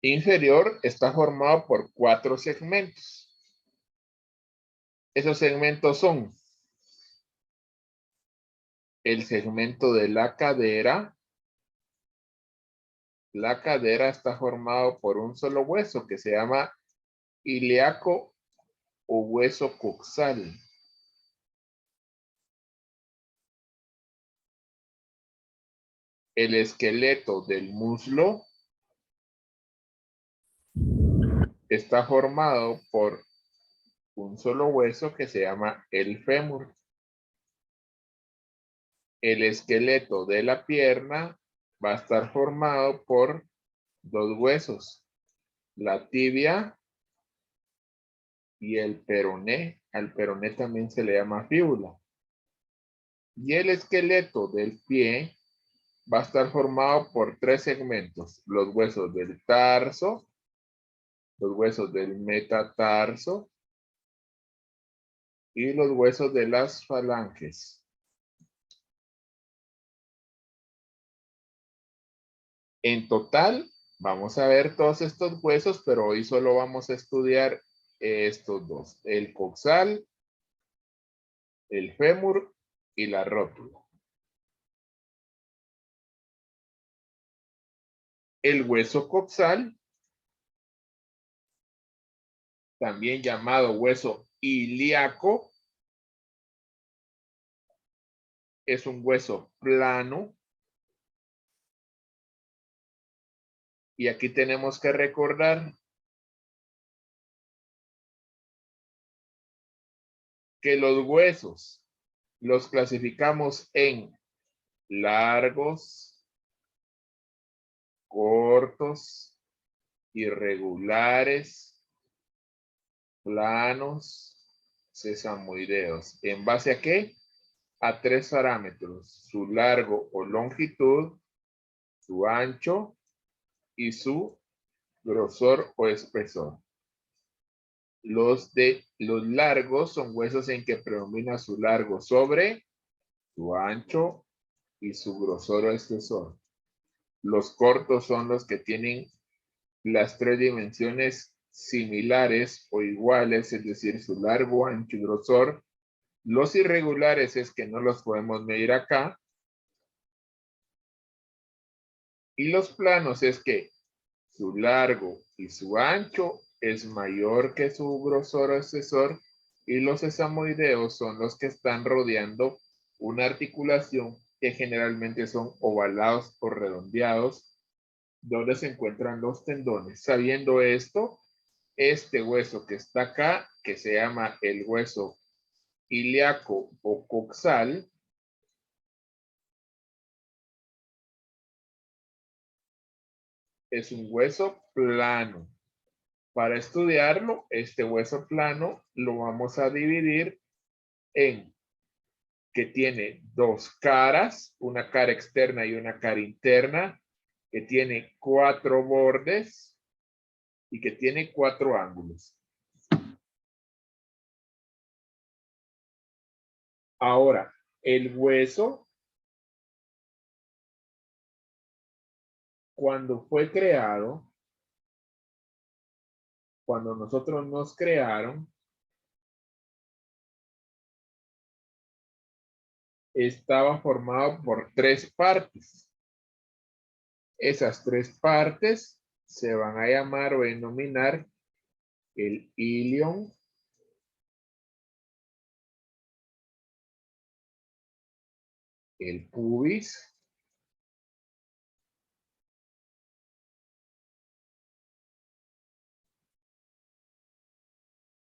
Inferior está formado por 4 segmentos. Esos segmentos son el segmento de la cadera. La cadera está formado por un solo hueso que se llama ilíaco o hueso coxal. El esqueleto del muslo está formado por un solo hueso que se llama el fémur. El esqueleto de la pierna va a estar formado por 2 huesos, la tibia y el peroné. Al peroné también se le llama fíbula. Y el esqueleto del pie va a estar formado por 3 segmentos, los huesos del tarso, los huesos del metatarso y los huesos de las falanges. En total, vamos a ver todos estos huesos, pero hoy solo vamos a estudiar estos dos, el coxal, el fémur y la rótula. El hueso coxal, también llamado hueso ilíaco, es un hueso plano. Y aquí tenemos que recordar que los huesos los clasificamos en largos, cortos, irregulares, planos, sesamoideos. ¿En base a qué? A 3 parámetros: su largo o longitud, su ancho y su grosor o espesor. Los largos son huesos en que predomina su largo sobre su ancho y su grosor o espesor. Los cortos son los que tienen las 3 dimensiones similares o iguales, es decir, su largo, ancho y grosor. Los irregulares es que no los podemos medir acá. Y los planos es que su largo y su ancho es mayor que su grosor o espesor. Y los sesamoideos son los que están rodeando una articulación que generalmente son ovalados o redondeados, donde se encuentran los tendones. Sabiendo esto, este hueso que está acá, que se llama el hueso ilíaco o coxal, es un hueso plano. Para estudiarlo, este hueso plano lo vamos a dividir en que tiene 2 caras, una cara externa y una cara interna, que tiene 4 bordes y que tiene 4 ángulos. Ahora, el hueso, cuando fue creado, cuando nosotros nos crearon, estaba formado por 3 partes. Esas 3 partes se van a llamar o denominar el ilion, el pubis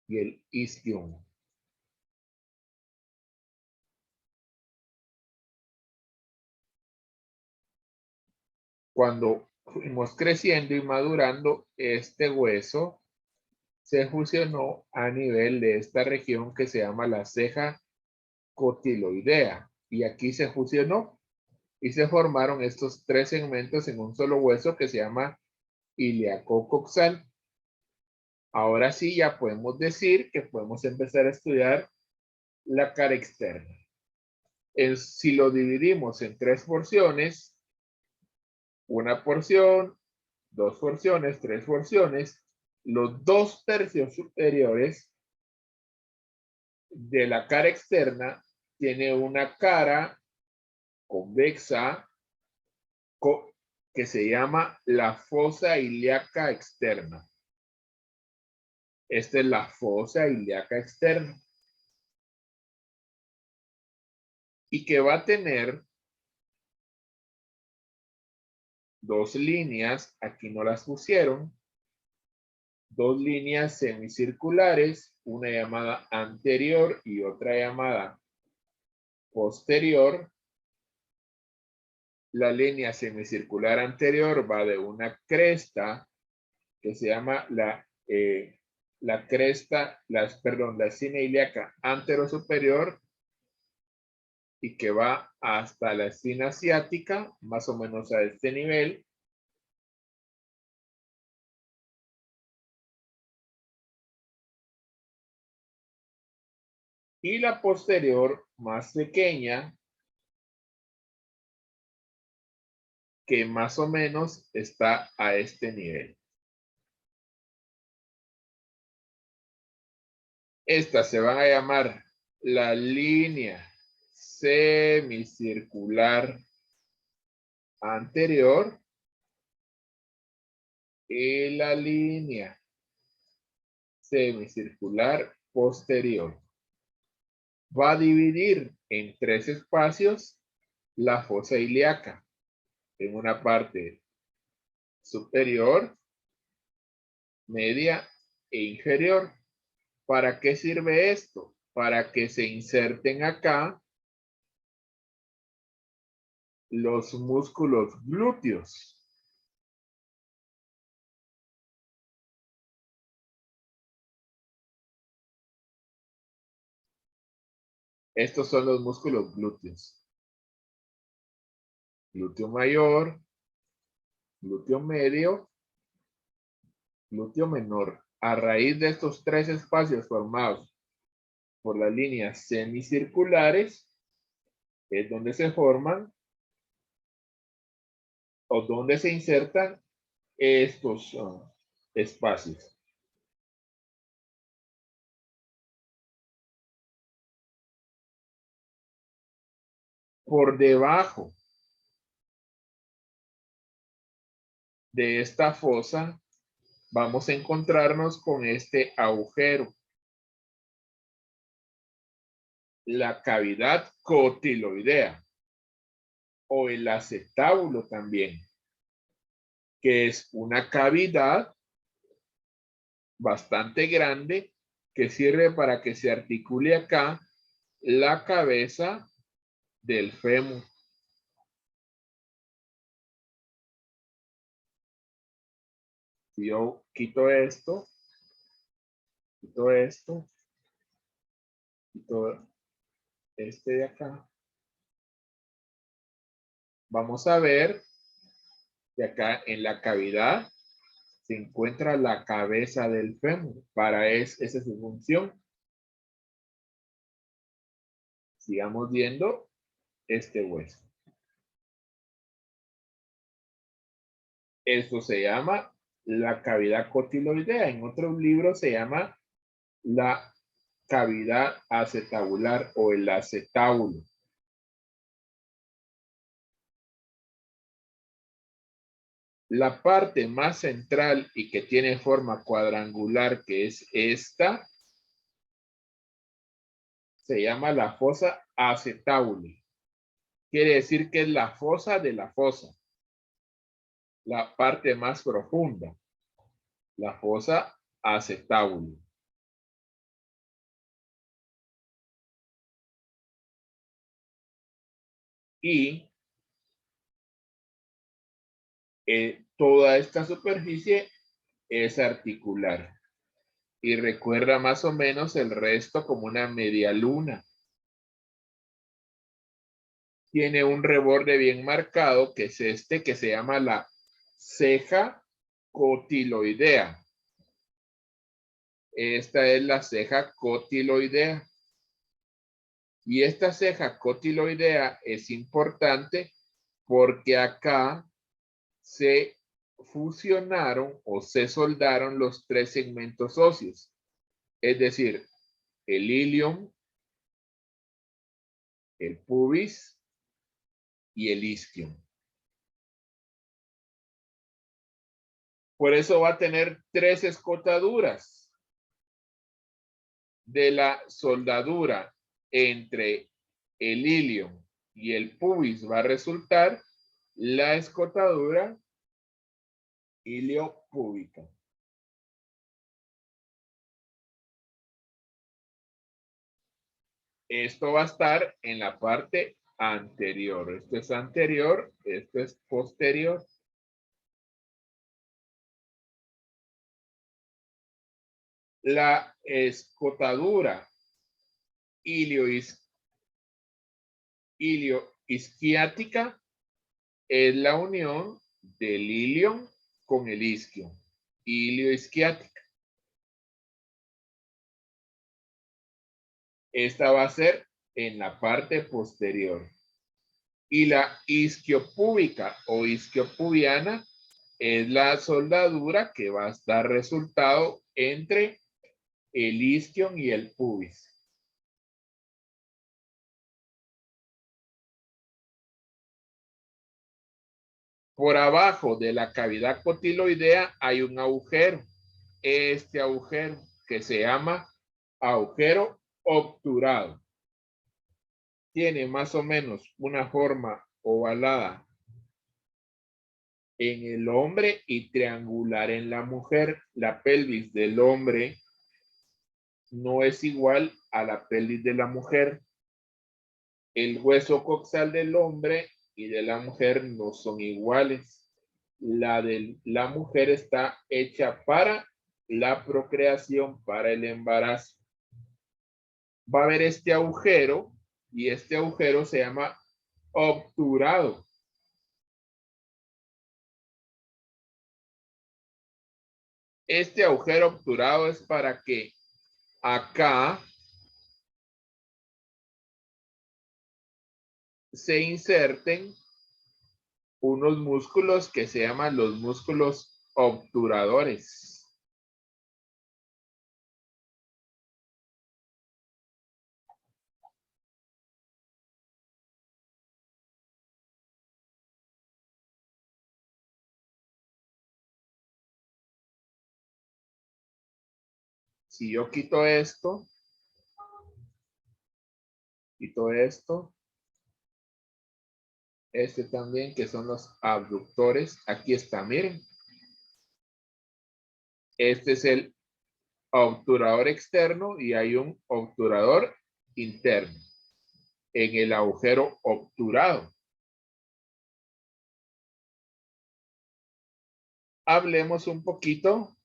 y el isquion. Cuando fuimos creciendo y madurando, este hueso se fusionó a nivel de esta región que se llama la ceja cotiloidea. Y aquí se fusionó y se formaron estos 3 segmentos en un solo hueso que se llama ilíaco coxal. Ahora sí ya podemos decir que podemos empezar a estudiar la cara externa. Si lo dividimos en 3 porciones, una porción, 2 porciones, 3 porciones, los 2 tercios superiores de la cara externa tiene una cara convexa que se llama la fosa ilíaca externa. Esta es la fosa ilíaca externa. Y que va a tener 2 líneas, aquí no las pusieron, 2 líneas semicirculares, una llamada anterior y otra llamada posterior. La línea semicircular anterior va de una cresta que se llama la cresta, la esquina ilíaca anterosuperior, y que va hasta la esquina asiática, más o menos a este nivel. Y la posterior, más pequeña, que más o menos está a este nivel. Estas se van a llamar la línea semicircular anterior y la línea semicircular posterior. Va a dividir en 3 espacios la fosa ilíaca, en una parte superior, media e inferior. ¿Para qué sirve esto? Para que se inserten acá los músculos glúteos. Estos son los músculos glúteos. Glúteo mayor, glúteo medio, glúteo menor. A raíz de estos 3 espacios formados por las líneas semicirculares, es donde se forman o donde se insertan estos espacios. Por debajo de esta fosa vamos a encontrarnos con este agujero. La cavidad cotiloidea o el acetábulo también, que es una cavidad bastante grande que sirve para que se articule acá la cabeza del fémur. Si yo quito esto, quito este de acá, vamos a ver que acá en la cavidad se encuentra la cabeza del fémur. Esa es su función. Sigamos viendo este hueso. Esto se llama la cavidad cotiloidea. En otros libros se llama la cavidad acetabular o el acetábulo. La parte más central y que tiene forma cuadrangular, que es esta, se llama la fosa acetabuli. Quiere decir que es la fosa de la fosa. La parte más profunda. La fosa acetabuli. Y toda esta superficie es articular. Y recuerda más o menos el resto como una media luna. Tiene un reborde bien marcado, que es este, que se llama la ceja cotiloidea. Esta es la ceja cotiloidea. Y esta ceja cotiloidea es importante porque acá se fusionaron o se soldaron los tres segmentos óseos, es decir, el ilion, el pubis y el isquion. Por eso va a tener tres escotaduras. De la soldadura entre el ilion y el pubis va a resultar la escotadura iliopúbica. Esto va a estar en la parte anterior. Esto es anterior, esto es posterior. La escotadura ilioisquiática es la unión del ilion con el isquion. Ilioisquiática. Esta va a ser en la parte posterior. Y la isquiopúbica o isquiopubiana es la soldadura que va a dar resultado entre el isquion y el pubis. Por abajo de la cavidad cotiloidea hay un agujero. Este agujero que se llama agujero obturado. Tiene más o menos una forma ovalada en el hombre y triangular en la mujer. La pelvis del hombre no es igual a la pelvis de la mujer. El hueso coxal del hombre y de la mujer no son iguales. La de la mujer está hecha para la procreación, para el embarazo. Va a haber este agujero y este agujero se llama obturado. Este agujero obturado es para que acá se inserten unos músculos que se llaman los músculos obturadores. Si yo quito esto este también, que son los abductores, aquí está, miren. Este es el obturador externo y hay un obturador interno en el agujero obturado. Hablemos un poquito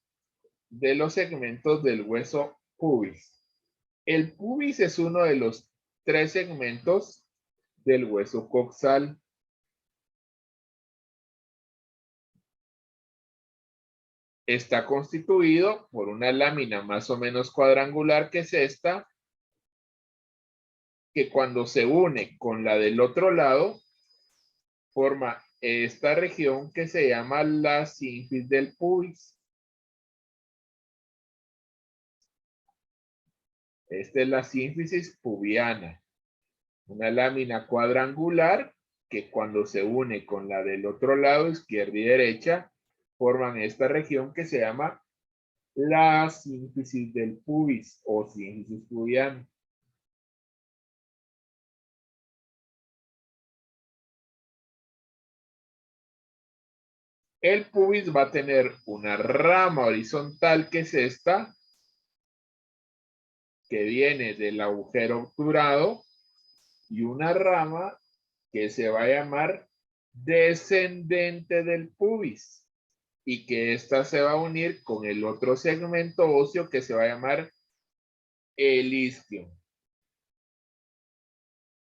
de los segmentos del hueso pubis. El pubis es uno de los tres segmentos del hueso coxal. Está constituido por una lámina más o menos cuadrangular, que es esta, que cuando se une con la del otro lado, forma esta región que se llama la sínfisis del pubis. Esta es la sínfisis pubiana, una lámina cuadrangular que cuando se une con la del otro lado, izquierda y derecha, forman esta región que se llama la sínfisis del pubis o sínfisis pubiana. El pubis va a tener una rama horizontal que es esta, que viene del agujero obturado, y una rama que se va a llamar descendente del pubis, y que esta se va a unir con el otro segmento óseo que se va a llamar el isquio.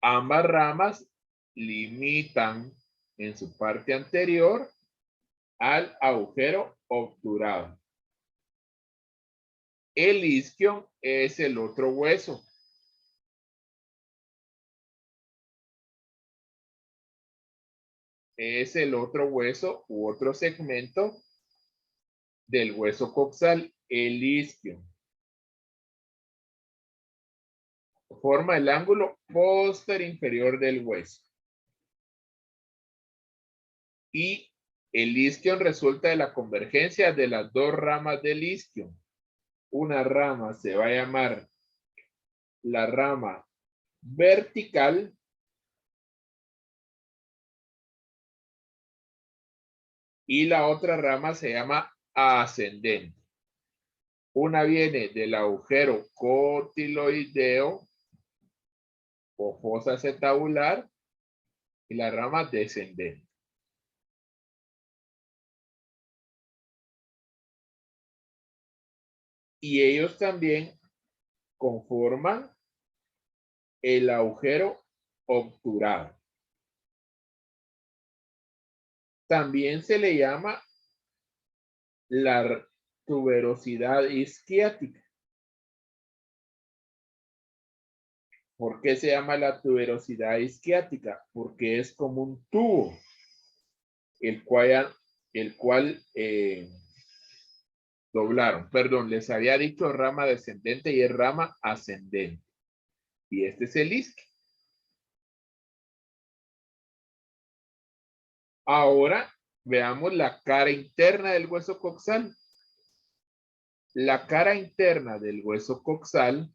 Ambas ramas limitan en su parte anterior al agujero obturado. El isquion es el otro hueso. es el otro hueso u otro segmento del hueso coxal, el isquio. Forma el ángulo posterior inferior del hueso. Y el isquion resulta de la convergencia de las dos ramas del isquion. Una rama se va a llamar la rama vertical y la otra rama se llama ascendente. Una viene del agujero cotiloideo o fosa acetabular y la rama descendente. Y ellos también conforman el agujero obturado. También se le llama la tuberosidad isquiática. ¿Por qué se llama la tuberosidad isquiática? Porque es como un tubo, el cual doblaron. Perdón, les había dicho rama descendente y es rama ascendente. Y este es el isquio. Ahora veamos la cara interna del hueso coxal. La cara interna del hueso coxal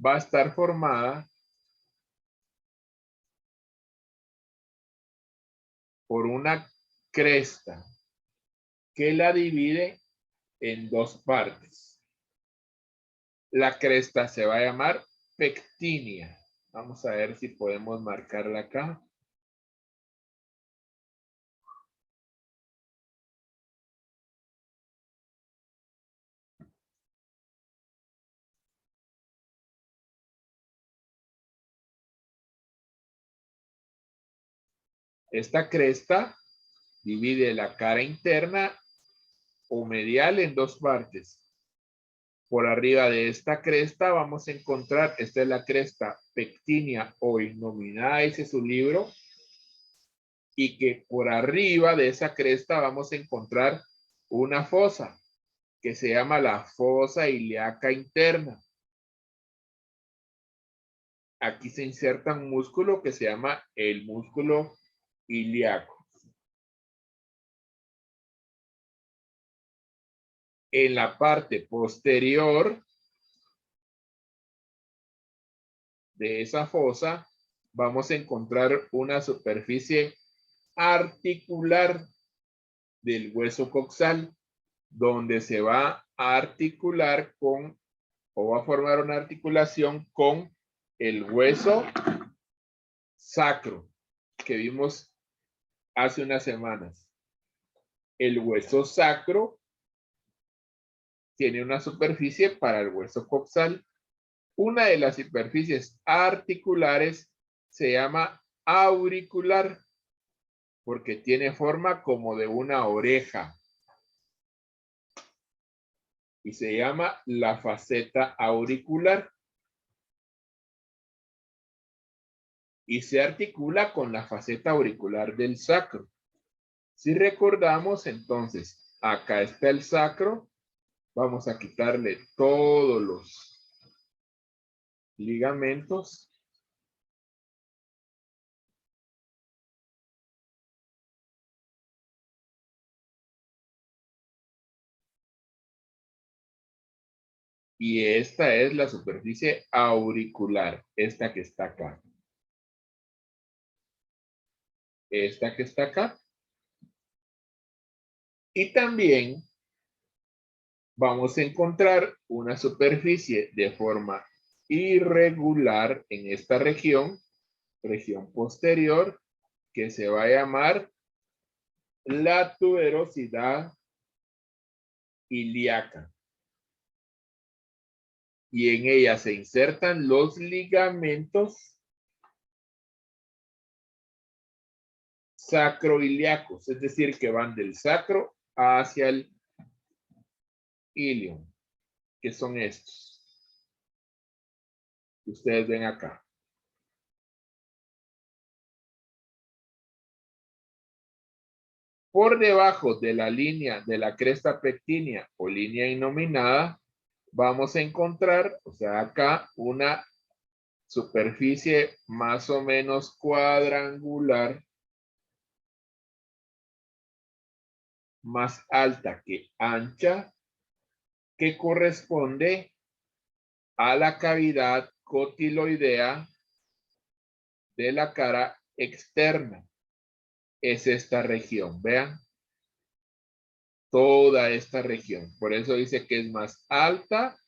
va a estar formada por una cresta que la divide en dos partes. La cresta se va a llamar pectinia. Vamos a ver si podemos marcarla acá. Esta cresta divide la cara interna o medial en dos partes. Por arriba de esta cresta vamos a encontrar, esta es la cresta pectinia o innominada, dice su libro, y que por arriba de esa cresta vamos a encontrar una fosa que se llama la fosa ilíaca interna. Aquí se inserta un músculo que se llama el músculo ilíaco. En la parte posterior de esa fosa vamos a encontrar una superficie articular del hueso coxal, donde se va a articular con, o va a formar una articulación con el hueso sacro que vimos hace unas semanas. El hueso sacro tiene una superficie para el hueso coxal. Una de las superficies articulares se llama auricular porque tiene forma como de una oreja y se llama la faceta auricular y se articula con la faceta auricular del sacro. Si recordamos, entonces, acá está el sacro. Vamos a quitarle todos los ligamentos. Y esta es la superficie auricular, esta que está acá. Esta que está acá. Y también vamos a encontrar una superficie de forma irregular en esta región posterior, que se va a llamar la tuberosidad ilíaca. Y en ella se insertan los ligamentos sacroiliacos, es decir, que van del sacro hacia el ilion, que son estos que ustedes ven acá. Por debajo de la línea de la cresta pectínea o línea innominada, vamos a encontrar, o sea, acá una superficie más o menos cuadrangular, más alta que ancha, que corresponde a la cavidad cotiloidea de la cara externa. Es esta región, vean. Toda esta región. Por eso dice que es más alta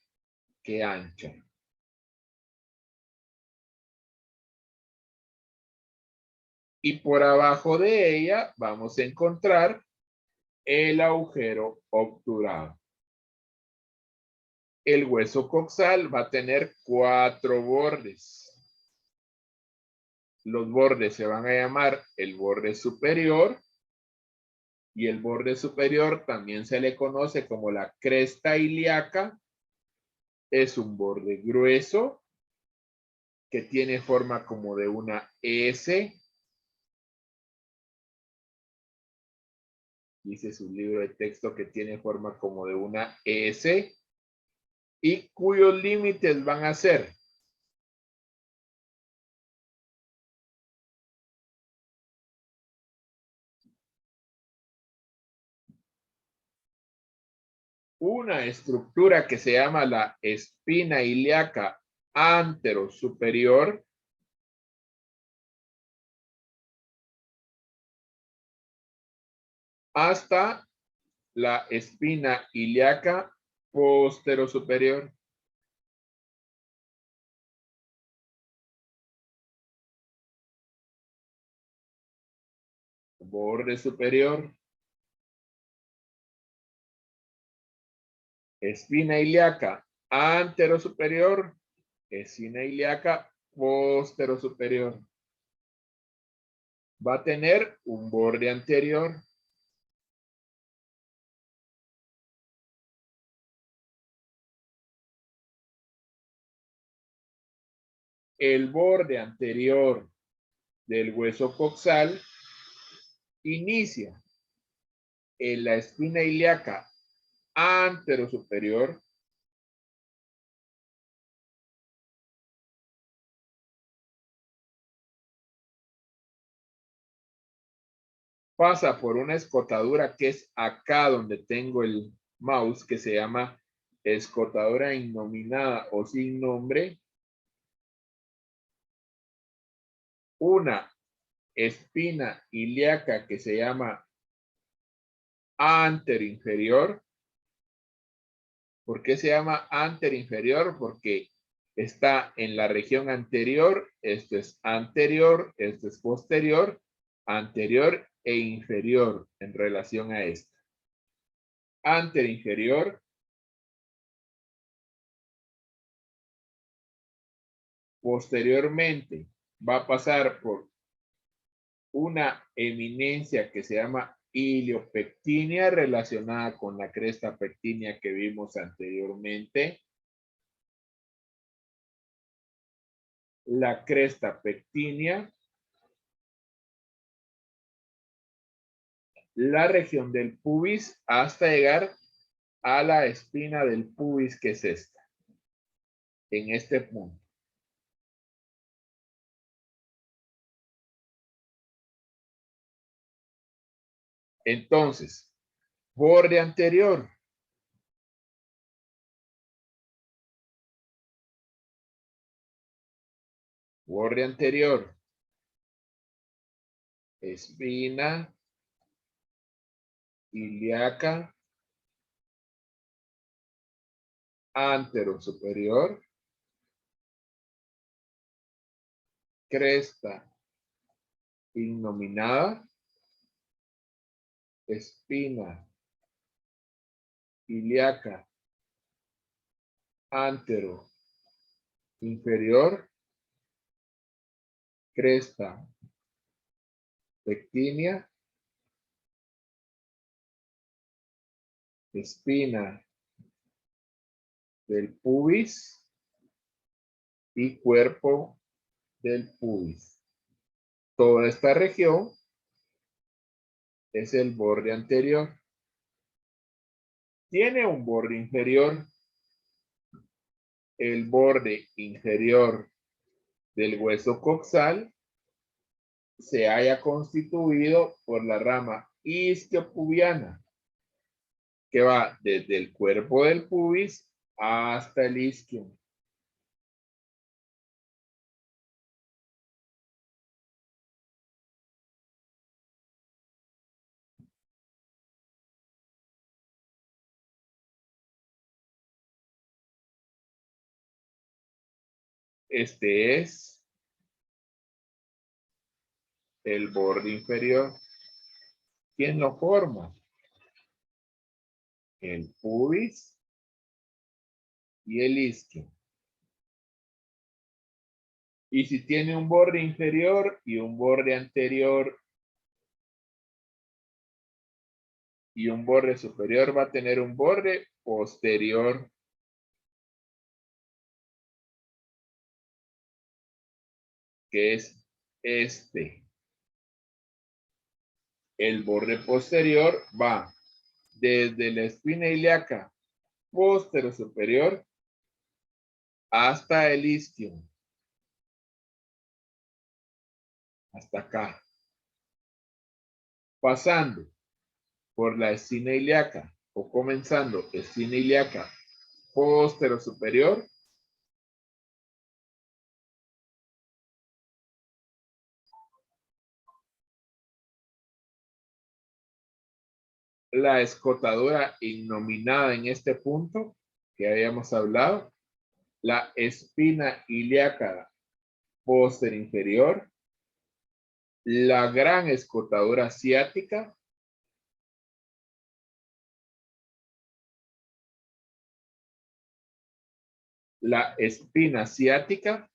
que ancha. Y por abajo de ella vamos a encontrar el agujero obturado. El hueso coxal va a tener 4 bordes. Los bordes se van a llamar el borde superior, y el borde superior también se le conoce como la cresta ilíaca. Es un borde grueso que tiene forma como de una S. Dice su libro de texto que tiene forma como de una S y cuyos límites van a ser una estructura que se llama la espina ilíaca anterosuperior, hasta la espina ilíaca posterosuperior. Borde superior, espina ilíaca anterosuperior, espina ilíaca posterosuperior. Va a tener un borde anterior. El borde anterior del hueso coxal inicia en la espina ilíaca anterosuperior, pasa por una escotadura que es acá donde tengo el mouse, que se llama escotadura innominada o sin nombre, una espina ilíaca que se llama anteroinferior. ¿Por qué se llama anteroinferior? Porque está en la región anterior. Esto es anterior, esto es posterior, anterior e inferior en relación a esta. Anteroinferior. Posteriormente va a pasar por una eminencia que se llama iliopectínea, relacionada con la cresta pectínea que vimos anteriormente. La cresta pectínea, la región del pubis hasta llegar a la espina del pubis, que es esta, en este punto. Entonces, borde anterior. Borde anterior. Espina ilíaca anterosuperior. Cresta innominada. Espina ilíaca antero inferior, cresta pectínea, espina del pubis y cuerpo del pubis. Toda esta región es el borde anterior. Tiene un borde inferior. El borde inferior del hueso coxal se haya constituido por la rama isquiopubiana, que va desde el cuerpo del pubis hasta el isquio. Este es el borde inferior. ¿Quién lo forma? El pubis y el isquio. Y si tiene un borde inferior y un borde anterior y un borde superior, va a tener un borde posterior. Que es este. El borde posterior va desde la espina ilíaca posterior superior hasta el isquio. Hasta acá. Pasando por la espina ilíaca o comenzando espina ilíaca posterior superior. La escotadura innominada en este punto que habíamos hablado. La espina ilíaca posterior inferior. La gran escotadura ciática. La espina ciática,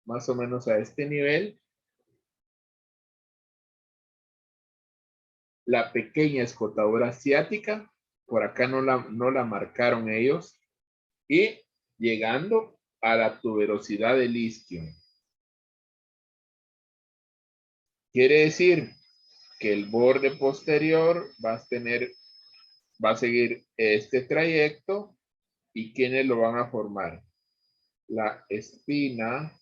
más o menos a este nivel. La pequeña escotadura ciática, por acá no la marcaron ellos. Y llegando a la tuberosidad del isquio. Quiere decir que el borde posterior va a seguir este trayecto. ¿Y quiénes lo van a formar? La espina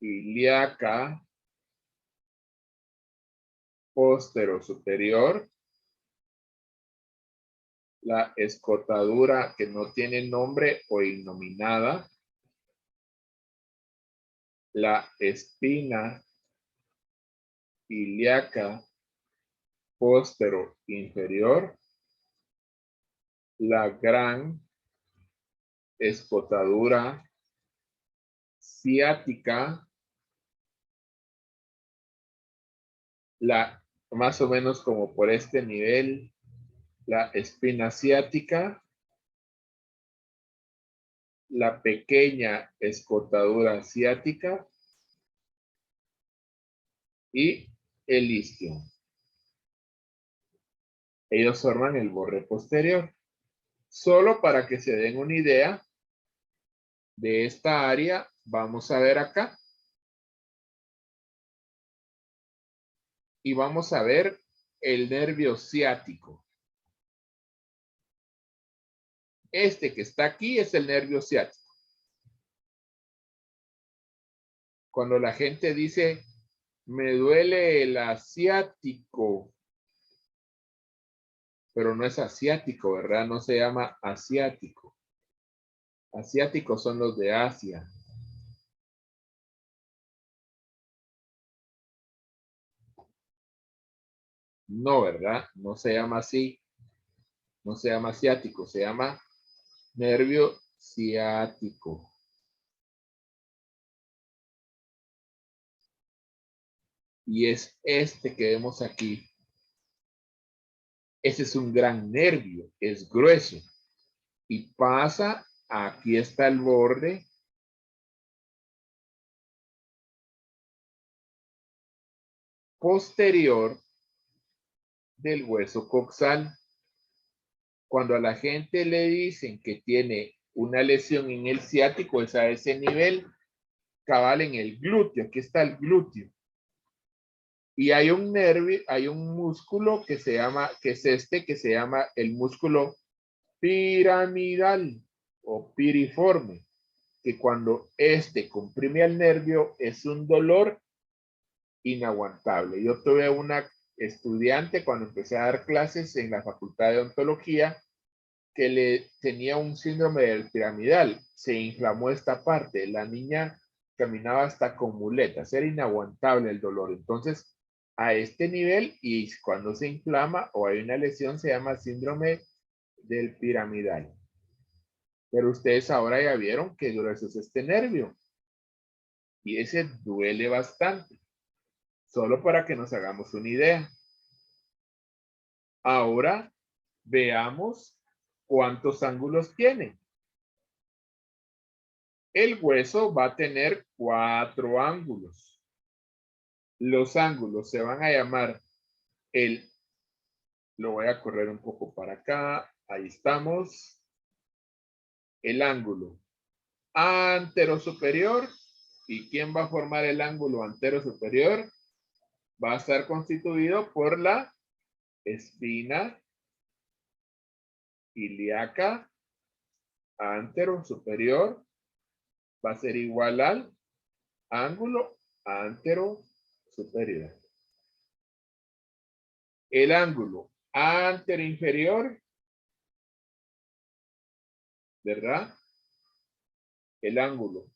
ilíaca posterior superior. La escotadura que no tiene nombre o innominada. La espina ilíaca posterior inferior. La gran escotadura ciática. Más o menos como por este nivel, la espina ciática. La pequeña escotadura ciática y el isquio. Ellos forman el borde posterior. Solo para que se den una idea de esta área, vamos a ver acá. Y vamos a ver el nervio ciático. Este que está aquí es el nervio ciático. Cuando la gente dice, me duele el asiático, pero no es asiático, ¿verdad? No se llama asiático. Asiáticos son los de Asia. No, ¿verdad? No se llama así. No se llama asiático, se llama nervio ciático. Y es este que vemos aquí. Ese es un gran nervio, es grueso. Y pasa, aquí está el borde. Posterior del hueso coxal. Cuando a la gente le dicen que tiene una lesión en el ciático, es a ese nivel, cabal en el glúteo. Aquí está el glúteo. Y hay un nervio, hay un músculo que se llama, que se llama el músculo piramidal o piriforme, que cuando este comprime al nervio es un dolor inaguantable. Yo tuve una estudiante cuando empecé a dar clases en la Facultad de Odontología que le tenía un síndrome del piramidal. Se inflamó esta parte. La niña caminaba hasta con muletas. Era inaguantable el dolor. Entonces, a este nivel, y cuando se inflama o hay una lesión, se llama síndrome del piramidal. Pero ustedes ahora ya vieron qué grueso es este nervio. Y ese duele bastante. Solo para que nos hagamos una idea. Ahora veamos cuántos ángulos tiene. El hueso va a tener 4 ángulos. Los ángulos se van a llamar lo voy a correr un poco para acá, ahí estamos. El ángulo antero-superior. ¿Y quién va a formar el ángulo antero-superior? Va a estar constituido por la espina ilíaca antero-superior. Va a ser igual al ángulo antero-superior. El ángulo antero-inferior, ¿verdad? El ángulo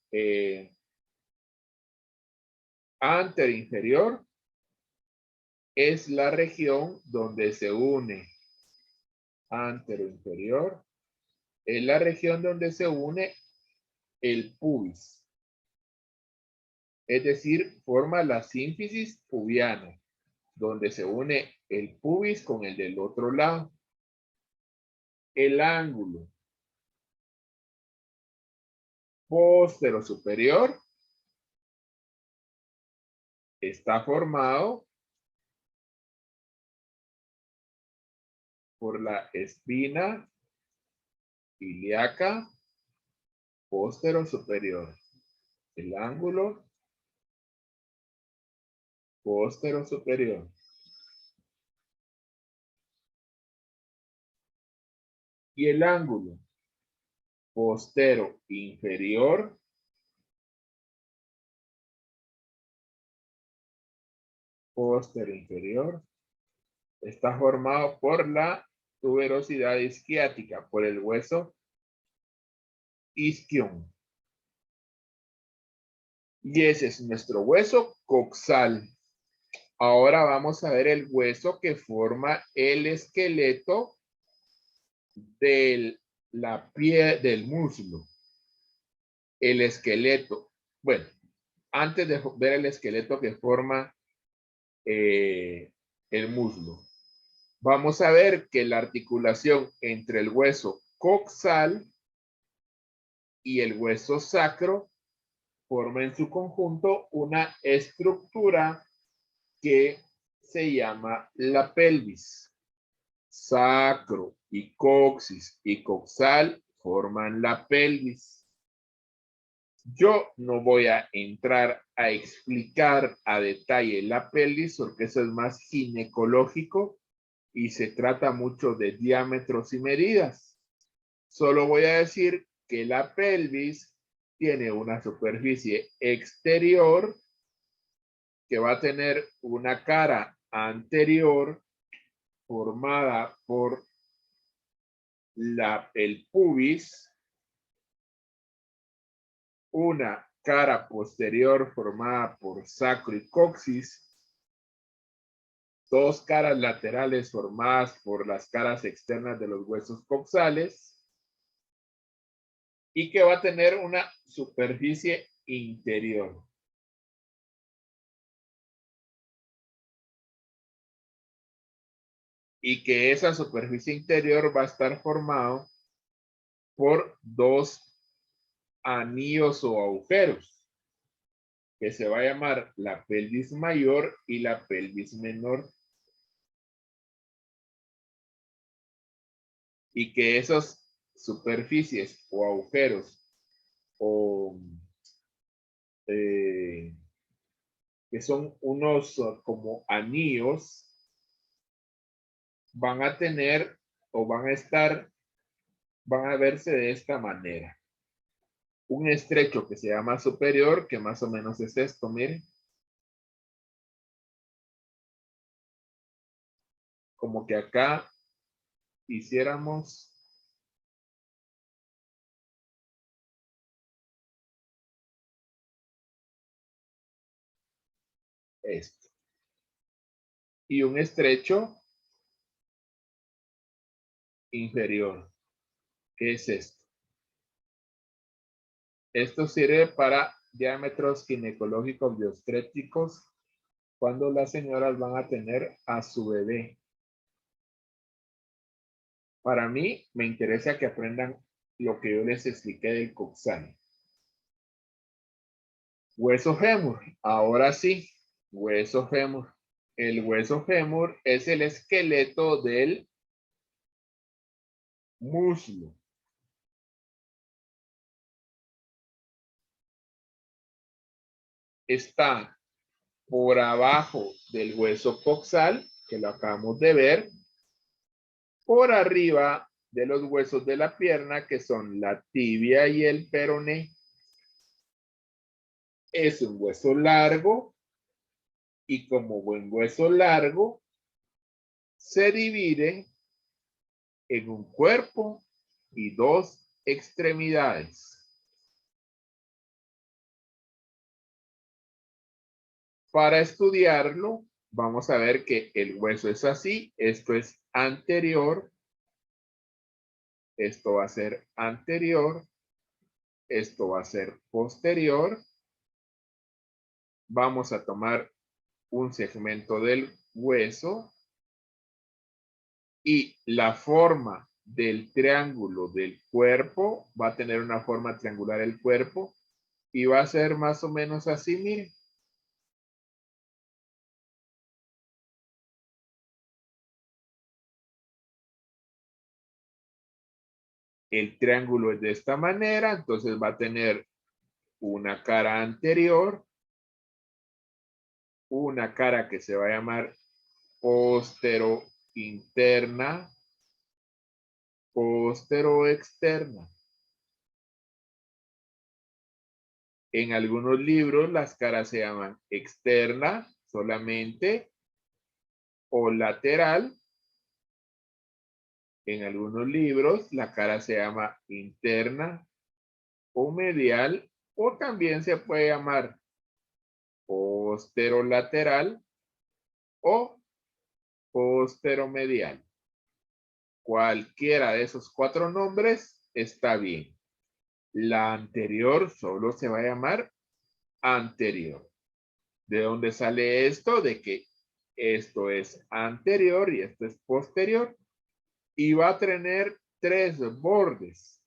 antero-inferior es la región donde se une. Antero-inferior es la región donde se une el pubis. Es decir, forma la sínfisis pubiana, donde se une el pubis con el del otro lado. El ángulo postero-superior está formado por la espina ilíaca postero-superior. El ángulo postero-superior. Y el ángulo postero-inferior postero-inferior está formado por la tuberosidad isquiática, por el hueso isquión. Y ese es nuestro hueso coxal. Ahora vamos a ver el hueso que forma el esqueleto del muslo. El esqueleto. Bueno, antes de ver el esqueleto que forma el muslo, vamos a ver que la articulación entre el hueso coxal y el hueso sacro forma en su conjunto una estructura que se llama la pelvis. Sacro y coxis y coxal forman la pelvis. Yo no voy a entrar a explicar a detalle la pelvis porque eso es más ginecológico y se trata mucho de diámetros y medidas. Solo voy a decir que la pelvis tiene una superficie exterior que va a tener una cara anterior formada por el pubis, una cara posterior formada por sacro y coxis, 2 caras laterales formadas por las caras externas de los huesos coxales y que va a tener una superficie interior. Y que esa superficie interior va a estar formado por 2 anillos o agujeros, que se va a llamar la pelvis mayor y la pelvis menor. Y que esas superficies o agujeros o que son unos como anillos, van a tener o van a estar, van a verse de esta manera. Un estrecho que se llama superior, que más o menos es esto, miren. Como que acá hiciéramos esto. Y un estrecho inferior. ¿Qué es esto? Esto sirve para diámetros ginecológicos obstétricos cuando las señoras van a tener a su bebé. Para mí, me interesa que aprendan lo que yo les expliqué del coxal. Hueso fémur. Ahora sí, hueso fémur. El hueso fémur es el esqueleto del muslo. Está por abajo del hueso coxal, que lo acabamos de ver, por arriba de los huesos de la pierna, que son la tibia y el peroné. Es un hueso largo y como buen hueso largo, se divide en un cuerpo y dos extremidades. Para estudiarlo, vamos a ver que el hueso es así, esto es anterior, esto va a ser anterior, esto va a ser posterior. Vamos a tomar un segmento del hueso y la forma del triángulo del cuerpo va a tener una forma triangular el cuerpo y va a ser más o menos así, miren. El triángulo es de esta manera, entonces va a tener una cara anterior, una cara que se va a llamar postero interna, postero externa. En algunos libros las caras se llaman externa solamente o lateral. En algunos libros la cara se llama interna o medial o también se puede llamar posterolateral o posteromedial. Cualquiera de esos cuatro nombres está bien. La anterior solo se va a llamar anterior. ¿De dónde sale esto? De que esto es anterior y esto es posterior. Y va a tener tres bordes.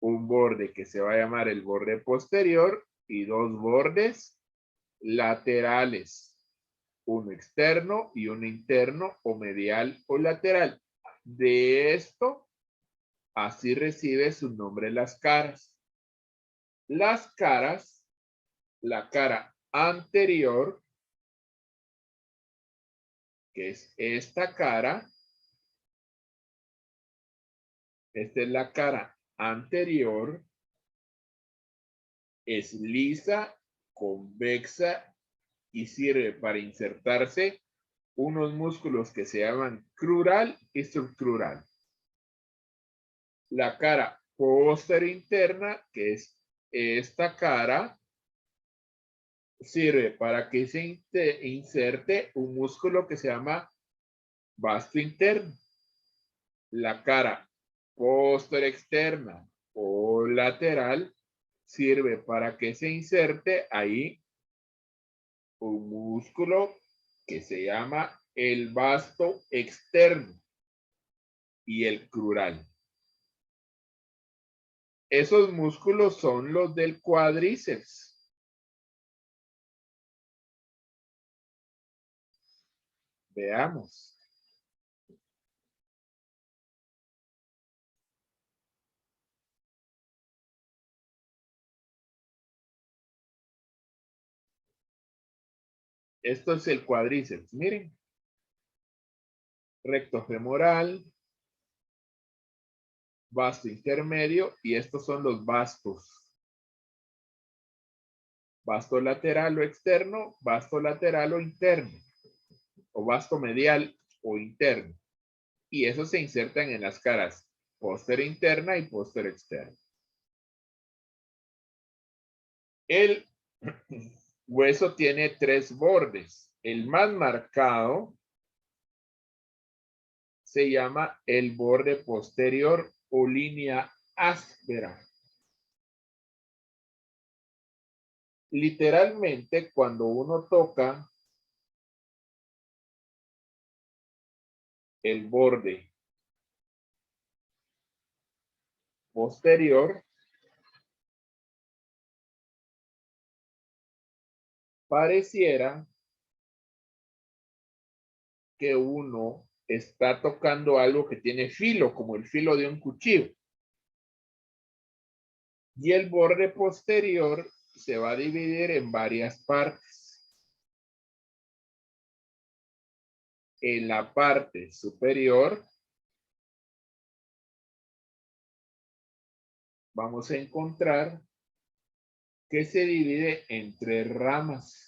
Un borde que se va a llamar el borde posterior y dos bordes laterales. Uno externo y uno interno o medial o lateral. De esto, así recibe su nombre las caras. Las caras, la cara anterior, que es esta cara, esta es la cara anterior, es lisa, convexa y sirve para insertarse unos músculos que se llaman crural y subcrural. La cara posterior interna, que es esta cara, sirve para que se inserte un músculo que se llama vasto interno. La cara posterior externa o lateral sirve para que se inserte ahí un músculo que se llama el vasto externo y el crural. Esos músculos son los del cuádriceps. Veamos. Esto es el cuádriceps, miren. Recto femoral, vasto intermedio, y estos son los vastos. Vasto lateral o externo, vasto lateral o interno, o vasto medial o interno. Y esos se insertan en las caras póster interna y póster externa. El hueso tiene 3 bordes. El más marcado se llama el borde posterior o línea áspera. Literalmente, cuando uno toca el borde posterior, pareciera que uno está tocando algo que tiene filo, como el filo de un cuchillo. Y el borde posterior se va a dividir en varias partes. En la parte superior vamos a encontrar que se divide en 3 ramas.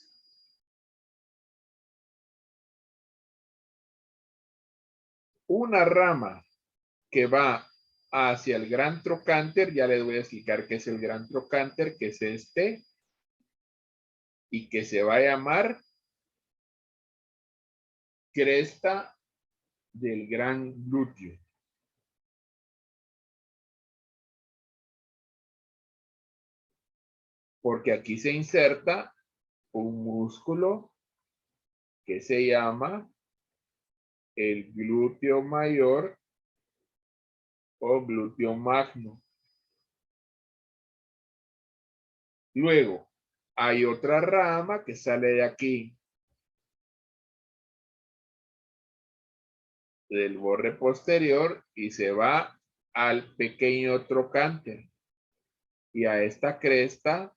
Una rama que va hacia el gran trocánter, ya les voy a explicar qué es el gran trocánter, que es este, y que se va a llamar cresta del gran glúteo. Porque aquí se inserta un músculo que se llama el glúteo mayor o glúteo magno. Luego, hay otra rama que sale de aquí, del borde posterior, y se va al pequeño trocánter. Y a esta cresta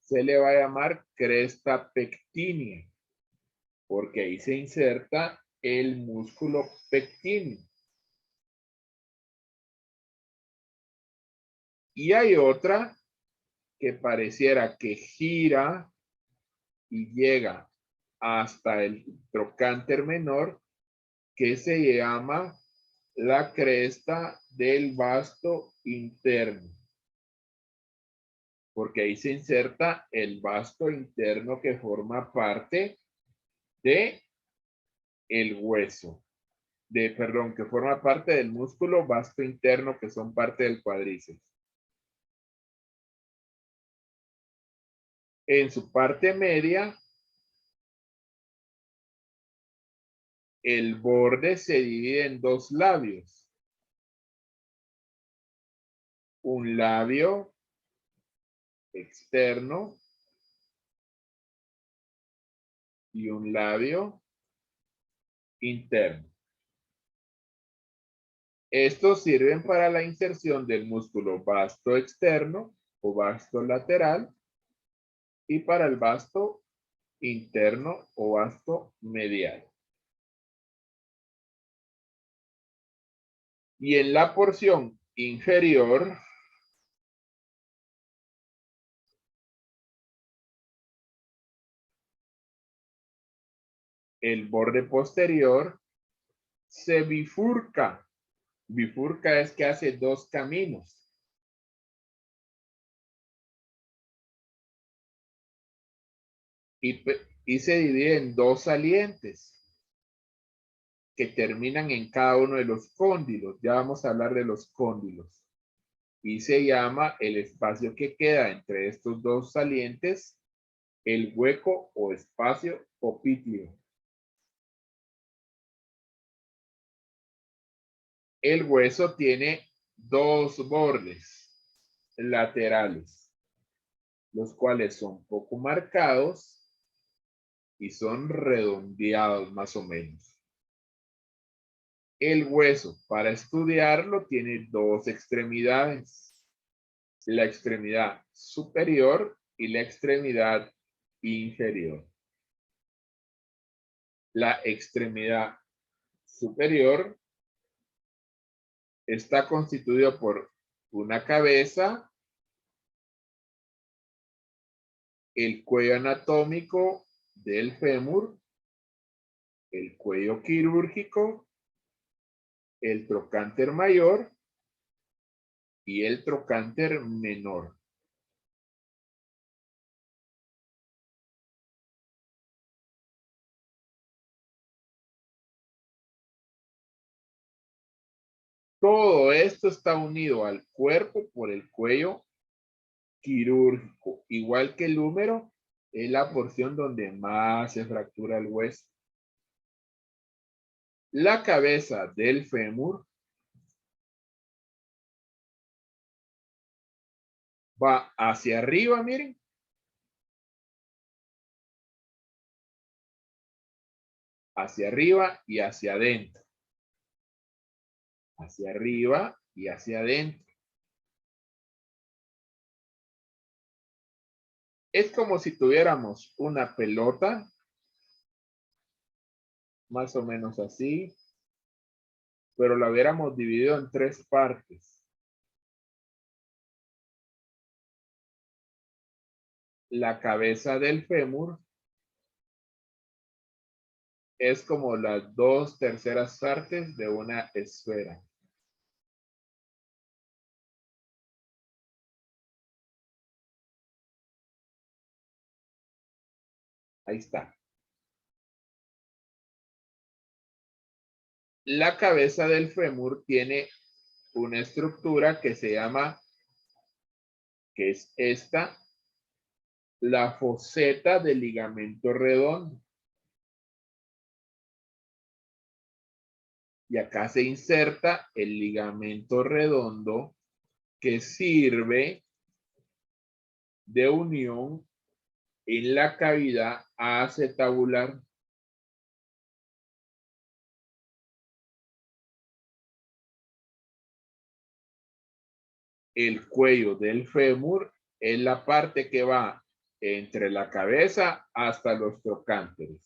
se le va a llamar cresta pectínea, porque ahí se inserta el músculo pectíneo. Y hay otra que pareciera que gira y llega hasta el trocánter menor, que se llama la cresta del vasto interno, porque ahí se inserta el vasto interno que forma parte de el hueso, perdón, que forma parte del músculo vasto interno, que son parte del cuádriceps. En su parte media, el borde se divide en 2 labios. Un labio externo y un labio interno. Estos sirven para la inserción del músculo vasto externo o vasto lateral y para el vasto interno o vasto medial. Y en la porción inferior, el borde posterior se bifurca. Bifurca es que hace 2 caminos. Y se divide en 2 salientes que terminan en cada uno de los cóndilos. Ya vamos a hablar de los cóndilos. Y se llama el espacio que queda entre estos 2 salientes el hueco o espacio popliteo. El hueso tiene 2 bordes laterales, los cuales son poco marcados y son redondeados más o menos. El hueso, para estudiarlo, tiene 2 extremidades. La extremidad superior y la extremidad inferior. La extremidad superior está constituida por una cabeza, el cuello anatómico del fémur, el cuello quirúrgico, el trocánter mayor y el trocánter menor. Todo esto está unido al cuerpo por el cuello quirúrgico, igual que el húmero, es la porción donde más se fractura el hueso. La cabeza del fémur va hacia arriba, miren. Hacia arriba y hacia adentro. Hacia arriba y hacia adentro. Es como si tuviéramos una pelota, más o menos así, pero la hubiéramos dividido en 3 partes. La cabeza del fémur es como las 2/3 partes de una esfera. Ahí está. La cabeza del fémur tiene una estructura que se llama, que es esta, la foseta del ligamento redondo. Y acá se inserta el ligamento redondo que sirve de unión en la cavidad acetabular. El cuello del fémur es la parte que va entre la cabeza hasta los trocánteres.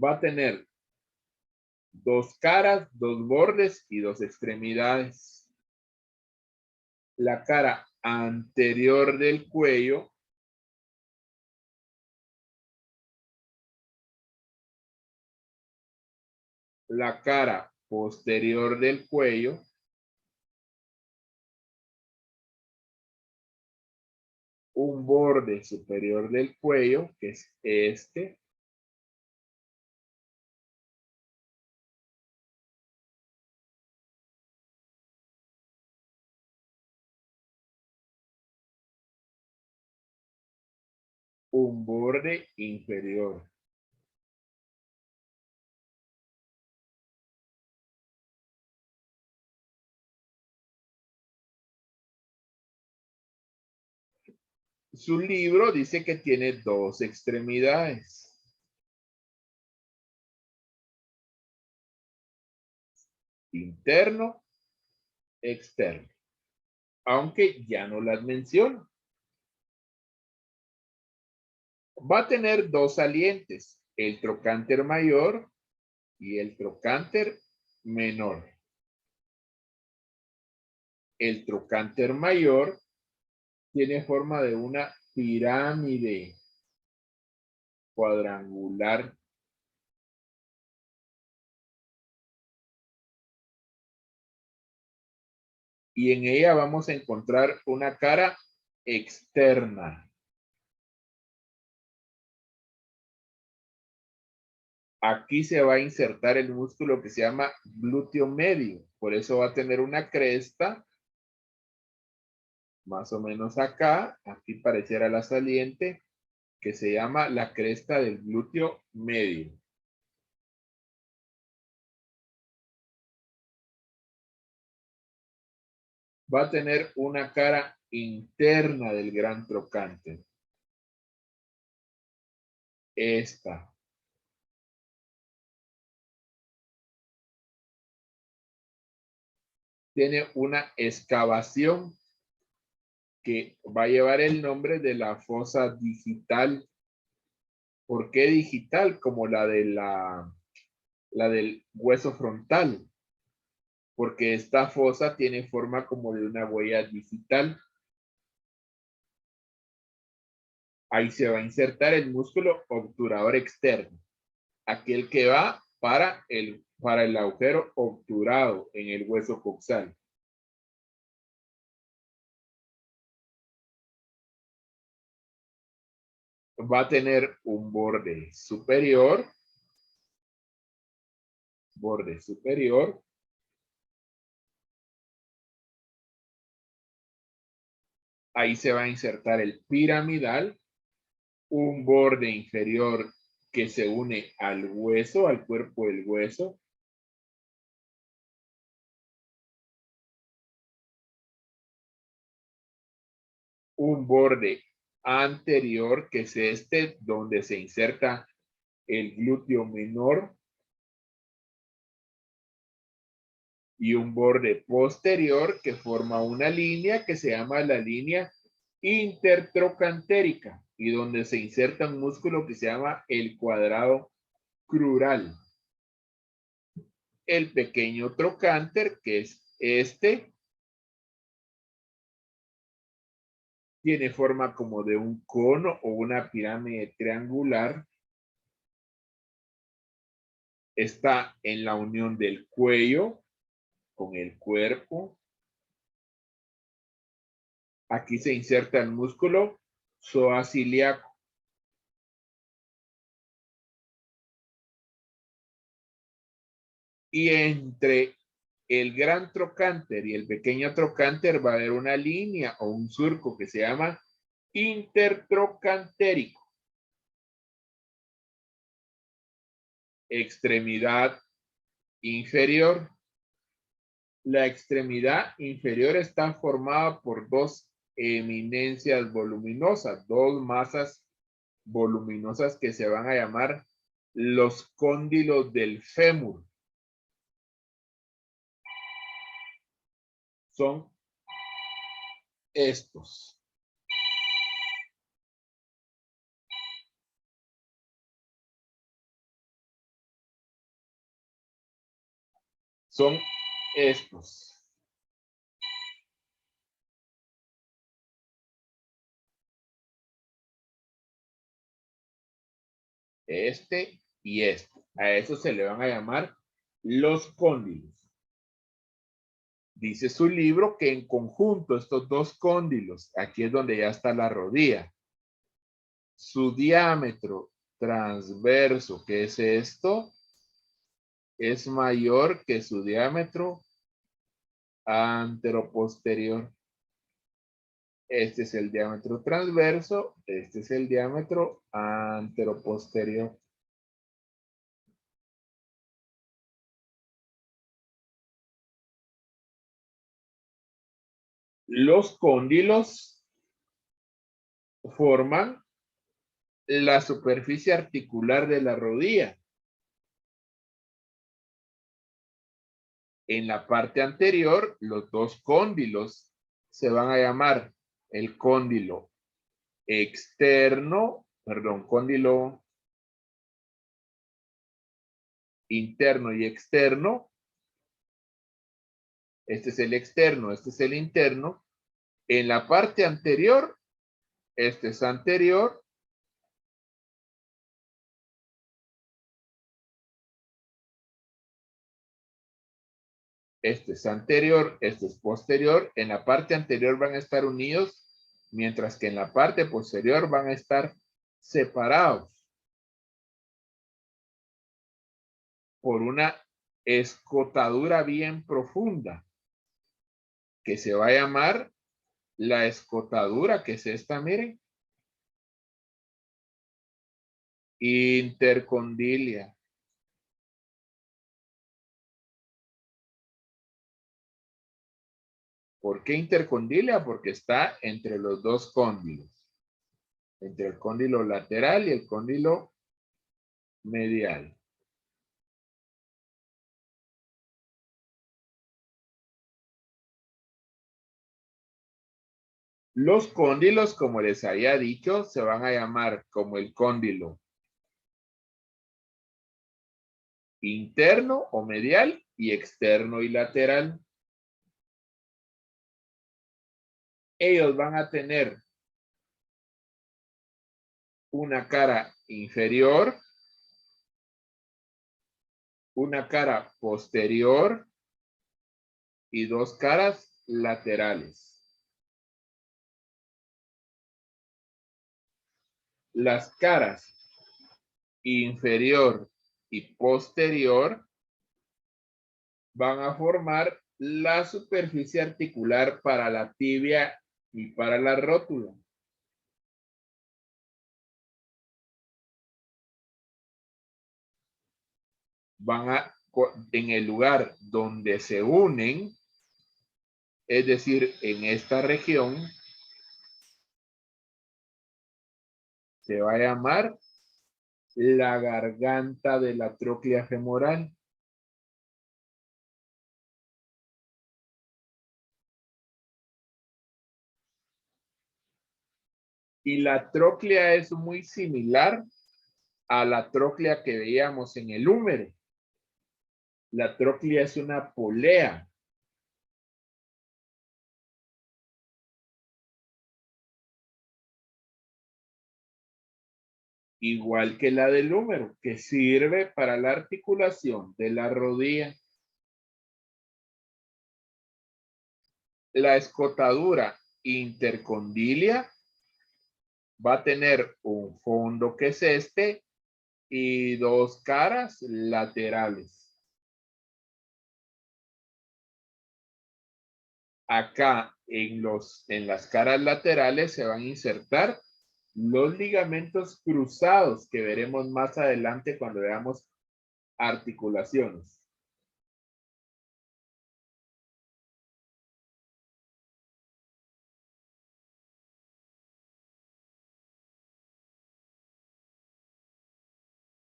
Va a tener 2 caras, 2 bordes y 2 extremidades. La cara anterior del cuello la cara posterior del cuello, un borde superior del cuello, que es este, un borde inferior. Su libro dice que tiene 2 extremidades. Interno, externo. Aunque ya no las menciono. Va a tener 2 salientes, el trocánter mayor y el trocánter menor. El trocánter mayor tiene forma de una pirámide cuadrangular. Y en ella vamos a encontrar una cara externa. Aquí se va a insertar el músculo que se llama glúteo medio. Por eso va a tener una cresta, más o menos acá. Aquí pareciera la saliente, que se llama la cresta del glúteo medio. Va a tener una cara interna del gran trocánter. Esta. Tiene una excavación que va a llevar el nombre de la fosa digital. ¿Por qué digital? Como la del hueso frontal. Porque esta fosa tiene forma como de una huella digital. Ahí se va a insertar el músculo obturador externo, aquel que va para el agujero obturado en el hueso coxal. Va a tener un borde superior, ahí se va a insertar el piramidal, un borde inferior que se une al hueso, al cuerpo del hueso, un borde anterior, que es este, donde se inserta el glúteo menor, y un borde posterior que forma una línea que se llama la línea intertrocantérica y donde se inserta un músculo que se llama el cuadrado crural. El pequeño trocánter, que es este, tiene forma como de un cono o una pirámide triangular. Está en la unión del cuello con el cuerpo. Aquí se inserta el músculo psoas-ilíaco. Y entre el gran trocánter y el pequeño trocánter va a haber una línea o un surco que se llama intertrocantérico. Extremidad inferior. La extremidad inferior está formada por dos eminencias voluminosas, dos masas voluminosas que se van a llamar los cóndilos del fémur. Son estos. Son estos. Este y este. A eso se le van a llamar los cóndilos. Dice su libro que en conjunto estos dos cóndilos, aquí es donde ya está la rodilla, su diámetro transverso, que es esto, es mayor que su diámetro anteroposterior. Este es el diámetro transverso, este es el diámetro anteroposterior. Los cóndilos forman la superficie articular de la rodilla. En la parte anterior, los dos cóndilos se van a llamar el cóndilo externo, perdón, cóndilo interno y externo. Este es el externo, este es el interno. En la parte anterior, este es anterior. Este es anterior, este es posterior. En la parte anterior van a estar unidos, mientras que en la parte posterior van a estar separados por una escotadura bien profunda, que se va a llamar la escotadura, que es esta, miren, intercondilia. ¿Por qué intercondilia? Porque está entre los dos cóndilos, entre el cóndilo lateral y el cóndilo medial. Los cóndilos, como les había dicho, se van a llamar como el cóndilo interno o medial y externo y lateral. Ellos van a tener una cara inferior, una cara posterior y dos caras laterales. Las caras inferior y posterior van a formar la superficie articular para la tibia y para la rótula. Van a, en el lugar donde se unen, es decir, en esta región, se va a llamar la garganta de la tróclea femoral. Y la tróclea es muy similar a la tróclea que veíamos en el húmero. La tróclea es una polea. Igual que la del húmero, que sirve para la articulación de la rodilla. La escotadura intercondilia va a tener un fondo que es este y dos caras laterales. Acá en las caras laterales se van a insertar los ligamentos cruzados que veremos más adelante cuando veamos articulaciones.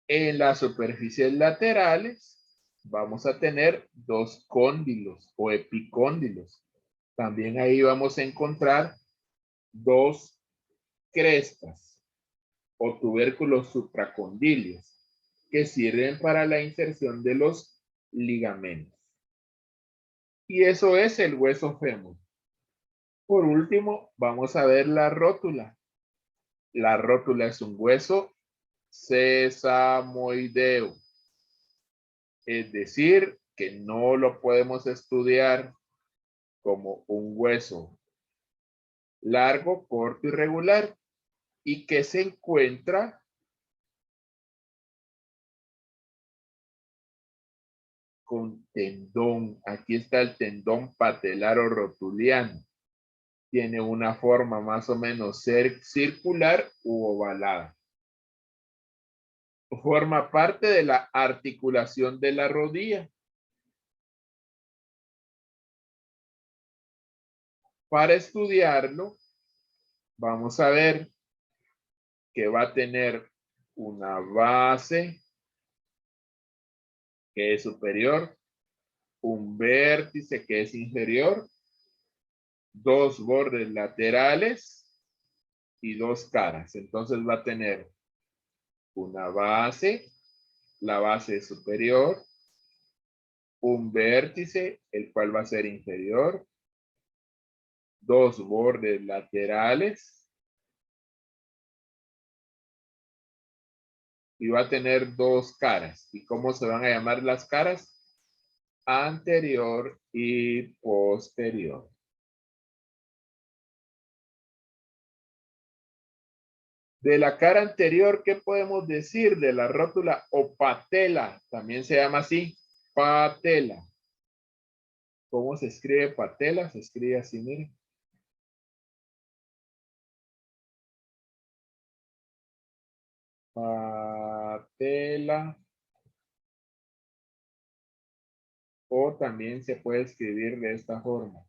En las superficies laterales vamos a tener dos cóndilos o epicóndilos. También ahí vamos a encontrar dos crestas o tubérculos supracondilios que sirven para la inserción de los ligamentos. Y eso es el hueso fémur. Por último, vamos a ver la rótula. La rótula es un hueso sesamoideo. Es decir, que no lo podemos estudiar como un hueso largo, corto y regular y que se encuentra con tendón. Aquí está el tendón patelaro rotuliano. Tiene una forma más o menos circular u ovalada. Forma parte de la articulación de la rodilla. Para estudiarlo, vamos a ver que va a tener una base que es superior, un vértice que es inferior, dos bordes laterales y dos caras. Entonces va a tener una base, la base superior, un vértice, el cual va a ser inferior, dos bordes laterales y va a tener dos caras. ¿Y cómo se van a llamar las caras? Anterior y posterior. De la cara anterior, ¿qué podemos decir? De la rótula o patela, también se llama así, patela. ¿Cómo se escribe patela? Se escribe así, miren. Patela. O también se puede escribir de esta forma.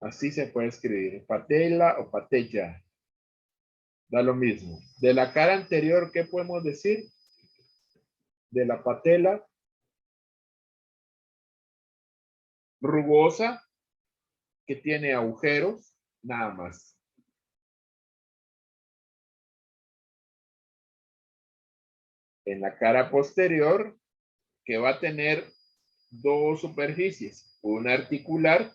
Así se puede escribir, patela o patella. Da lo mismo. De la cara anterior, ¿qué podemos decir? De la patela, rugosa, que tiene agujeros, nada más. En la cara posterior, que va a tener dos superficies, una articular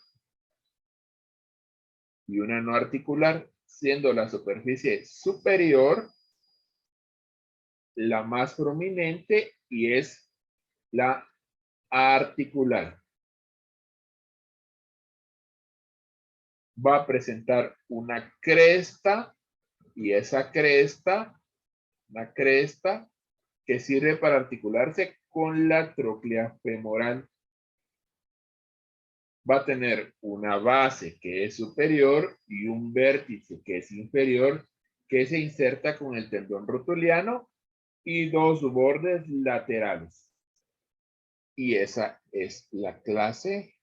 y una no articular, siendo la superficie superior la más prominente y es la articular. Va a presentar una cresta y esa cresta, una cresta que sirve para articularse con la tróclea femoral. Va a tener una base que es superior y un vértice que es inferior, que se inserta con el tendón rotuliano y dos bordes laterales. Y esa es la clase